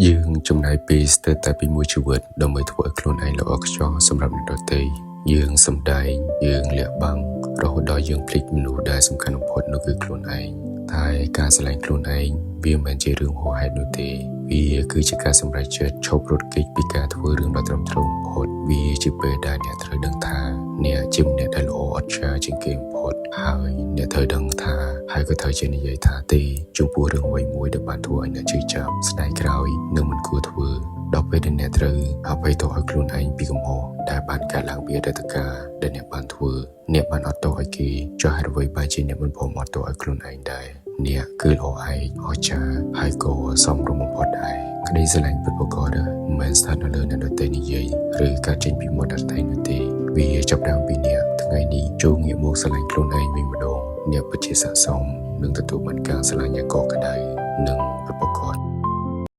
យើងចំណាយពេលស្ទើរតែពីមួយជីវិតដើម្បីធ្វើឲ្យខ្លួនឯងល្អខ្ចោះសម្រាប់អ្នកដទៃយើងសម្ដែងយើងលាក់បាំងរហូតដល់យើងភ្លេចមនុស្សដែលសំខាន់បំផុតនោះគឺខ្លួនឯងតែការស្រឡាញ់ខ្លួនឯងវាមិនមែនជារឿងហួសហេតុនោះទេវាគឺជាការសម្រេចចិត្តឈប់រត់គេចពីការធ្វើរឿងដ៏ត្រឹមត្រូវបំផុតវាជាពេលដែលអ្នកត្រូវដឹងថាអ្នកជាម្នាក់ដែលល្អអស្ចារ្យជាងគេបំផុតហើយអ្នកត្រូវដឹងថាហើយក៏ត្រូវជានិយាយថាទេចំពោះរឿងអ្វីមួយដែលបានធ្វើឲ្យអ្នកជឿចាប់ស្ដាយក្រោយនឹងមិនគួរធ្វើដល់ពេលដែលអ្នកត្រូវអភ័យទោសឲ្យខ្លួនឯងពីកំហុសដែលបានកើតឡើងពីអតីតកាលដែលអ្នកបានធ្វើអ្នកបានអត់ទោសឲ្យគេចុះហេតុអ្វីបានជាអ្នកមិនព្រមអត់ទោសឲ្យខ្លួនឯងដែរអ្នកគឺល្អឯងអស្ចារ្យហើយក៏សមរម្យបំផុតដែរក្តីស្រឡាញ់ពិតប្រាកដមិនមែនស្ថិតនៅលើអ្នកដទៃនិយាយឬការចេញពីមាត់ដទៃនោះទេវាចាប់ផ្ដើមពីអ្នកថ្ងៃនេះចូលងាកមកស្រឡាញ់ខ្លួនឯងវិញម្ដងអ្នកពិតជាស័ក្តិសមនឹងទទួលបានការស្រឡាញ់យ៉ាងកក់ក្ដៅនិងពិតប្រាកដ